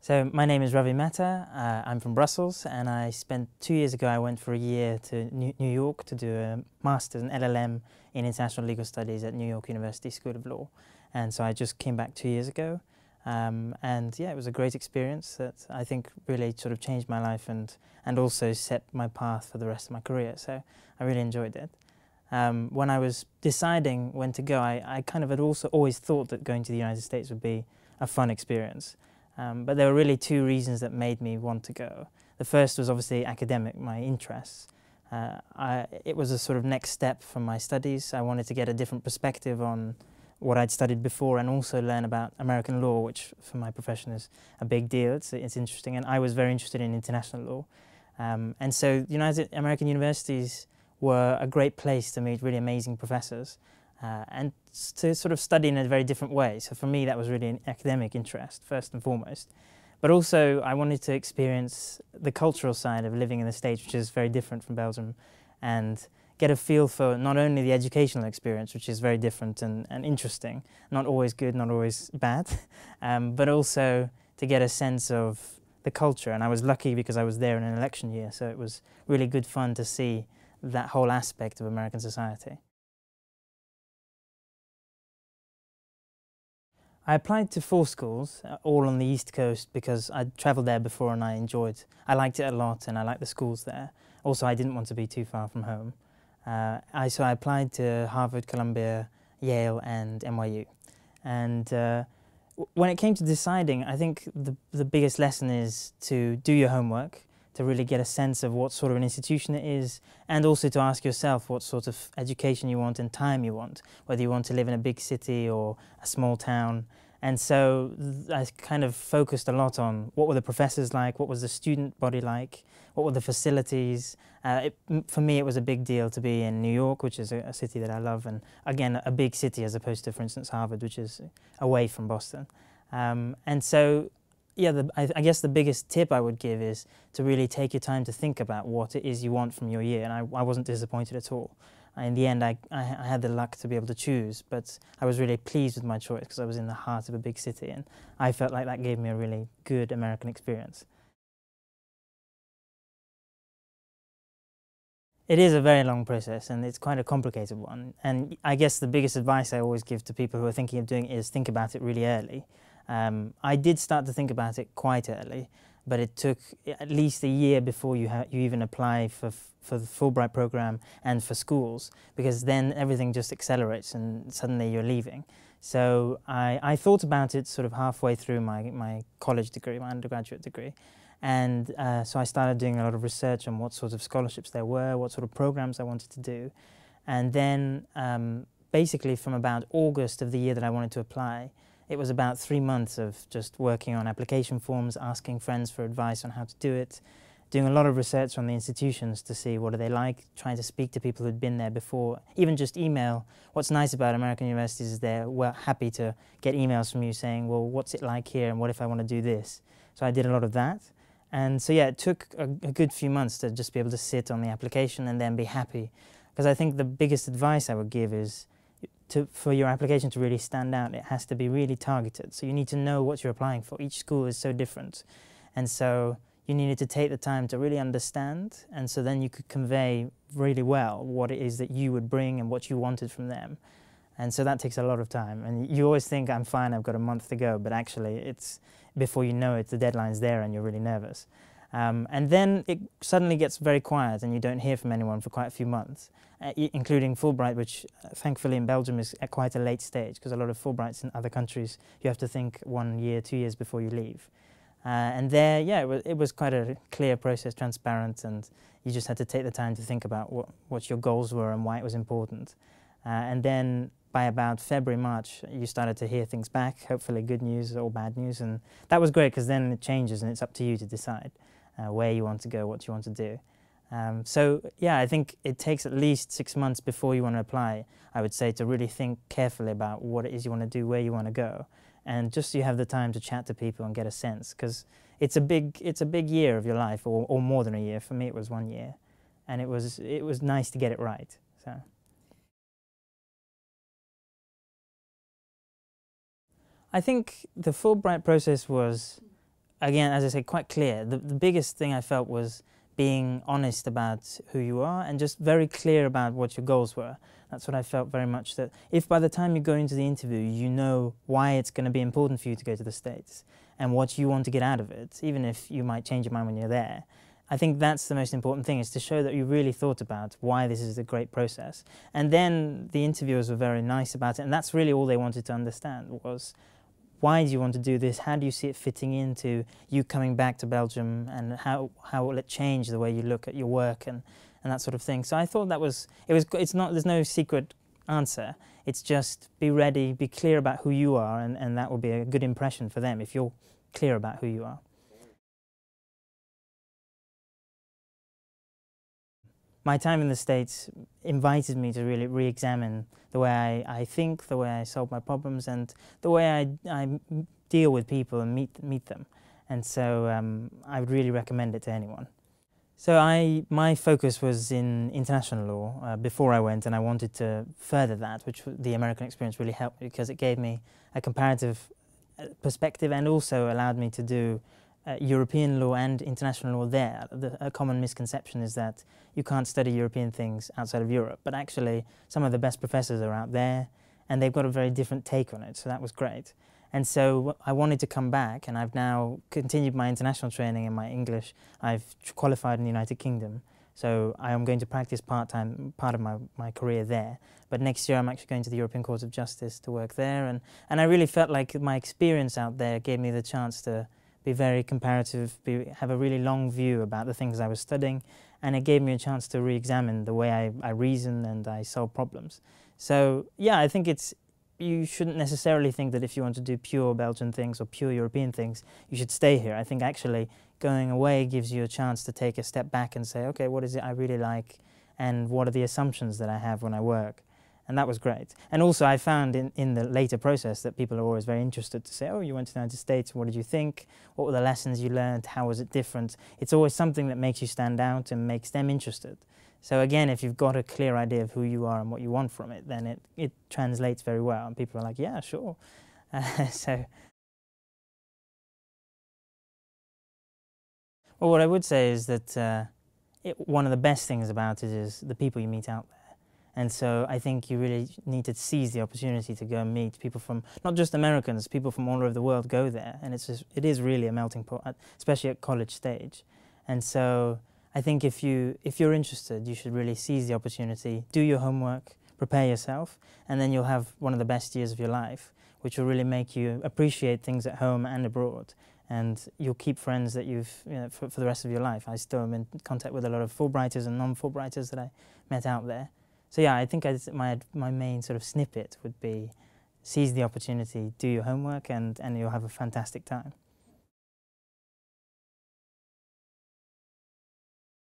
So my name is Ravi Mehta. I'm from Brussels, and I spent 2 years ago. I went for a year to New York to do a master's, an LLM in international legal studies at New York University School of Law. And so I just came back 2 years ago, and yeah, it was a great experience that I think really sort of changed my life and also set my path for the rest of my career. So I really enjoyed it. When I was deciding when to go, I kind of had also always thought that going to the United States would be a fun experience. But there were really two reasons that made me want to go. The first was obviously academic, my interests. It was a sort of next step from my studies. I wanted to get a different perspective on what I'd studied before and also learn about American law, which for my profession is a big deal. It's interesting, and I was very interested in international law. And so American universities were a great place to meet really amazing professors and to sort of study in a very different way. So for me, that was really an academic interest, first and foremost. But also, I wanted to experience the cultural side of living in the States, which is very different from Belgium, and get a feel for not only the educational experience, which is very different and interesting, not always good, not always bad, but also to get a sense of the culture. And I was lucky because I was there in an election year, so it was really good fun to see that whole aspect of American society. I applied to 4 schools, all on the East Coast, because I'd travelled there before and I liked it a lot and I liked the schools there. Also, I didn't want to be too far from home. So I applied to Harvard, Columbia, Yale and NYU. And when it came to deciding, I think the biggest lesson is to do your homework, to really get a sense of what sort of an institution it is, and also to ask yourself what sort of education you want and time you want, whether you want to live in a big city or a small town. And so I kind of focused a lot on what were the professors like, what was the student body like, what were the facilities. For me, it was a big deal to be in New York, which is a city that I love, and again, a big city as opposed to, for instance, Harvard, which is away from Boston. And so yeah, I guess the biggest tip I would give is to really take your time to think about what it is you want from your year, and I wasn't disappointed at all. In the end, I had the luck to be able to choose, but I was really pleased with my choice because I was in the heart of a big city, and I felt like that gave me a really good American experience. It is a very long process, and it's quite a complicated one. And I guess the biggest advice I always give to people who are thinking of doing it is think about it really early. I did start to think about it quite early, but it took at least a year before you even apply for the Fulbright program and for schools, because then everything just accelerates and suddenly you're leaving. So I thought about it sort of halfway through my college degree, my undergraduate degree. And so I started doing a lot of research on what sorts of scholarships there were, what sort of programs I wanted to do. And then basically from about August of the year that I wanted to apply, it was about 3 months of just working on application forms, asking friends for advice on how to do it, doing a lot of research on the institutions to see what are they like, trying to speak to people who'd been there before, even just email. What's nice about American universities is they're happy to get emails from you saying, well, what's it like here and what if I want to do this? So I did a lot of that. And so yeah, it took a good few months to just be able to sit on the application and then be happy. Because I think the biggest advice I would give is for your application to really stand out, it has to be really targeted. So you need to know what you're applying for. Each school is so different. And so you needed to take the time to really understand, and so then you could convey really well what it is that you would bring and what you wanted from them. And so that takes a lot of time. And you always think, I'm fine, I've got a month to go, but actually it's, before you know it, the deadline's there and you're really nervous. And then it suddenly gets very quiet and you don't hear from anyone for quite a few months, including Fulbright, which thankfully in Belgium is at quite a late stage, because a lot of Fulbrights in other countries, you have to think 1 year, 2 years before you leave. And there, yeah, it was quite a clear process, transparent, and you just had to take the time to think about what your goals were and why it was important. And then by about February, March, you started to hear things back, hopefully good news or bad news, and that was great because then it changes and it's up to you to decide where you want to go, what you want to do. So yeah, I think it takes at least 6 months before you want to apply, I would say, to really think carefully about what it is you want to do, where you want to go, and just so you have the time to chat to people and get a sense, because it's a big year of your life, or more than a year. For me, it was 1 year, and it was nice to get it right. So. I think the Fulbright process was again, as I said, quite clear. The biggest thing I felt was being honest about who you are and just very clear about what your goals were. That's what I felt very much, that if by the time you go into the interview you know why it's going to be important for you to go to the States and what you want to get out of it, even if you might change your mind when you're there, I think that's the most important thing, is to show that you really thought about why this is a great process. And then the interviewers were very nice about it, and that's really all they wanted to understand was, why do you want to do this? How do you see it fitting into you coming back to Belgium, and how will it change the way you look at your work and that sort of thing? So I thought that it's not, there's no secret answer. It's just be ready, be clear about who you are, and that will be a good impression for them if you're clear about who you are. My time in the States invited me to really re-examine the way I think, the way I solve my problems, and the way I deal with people and meet them. And so I would really recommend it to anyone. So my focus was in international law before I went, and I wanted to further that, which the American experience really helped me because it gave me a comparative perspective and also allowed me to do European law and international law there. A common misconception is that you can't study European things outside of Europe, but actually some of the best professors are out there and they've got a very different take on it, so that was great. And so I wanted to come back, and I've now continued my international training and my English. I've qualified in the United Kingdom, so I am going to practice part of my career there. But next year I'm actually going to the European Court of Justice to work there, and I really felt like my experience out there gave me the chance to be very comparative, have a really long view about the things I was studying, and it gave me a chance to re-examine the way I reason and I solve problems. So yeah, I think you shouldn't necessarily think that if you want to do pure Belgian things or pure European things, you should stay here. I think actually going away gives you a chance to take a step back and say, okay, what is it I really like, and what are the assumptions that I have when I work? And that was great. And also I found in the later process that people are always very interested to say, oh, you went to the United States, what did you think? What were the lessons you learned? How was it different? It's always something that makes you stand out and makes them interested. So again, if you've got a clear idea of who you are and what you want from it, then it translates very well, and people are like, yeah, sure. Well, what I would say is that one of the best things about it is the people you meet out there. And so I think you really need to seize the opportunity to go and meet people from, not just Americans, people from all over the world go there. And it is really a melting pot, especially at college stage. And so I think if you're interested, you should really seize the opportunity, do your homework, prepare yourself, and then you'll have one of the best years of your life, which will really make you appreciate things at home and abroad. And you'll keep friends that for the rest of your life. I still am in contact with a lot of Fulbrighters and non-Fulbrighters that I met out there. So yeah, I think my main sort of snippet would be seize the opportunity, do your homework, and you'll have a fantastic time.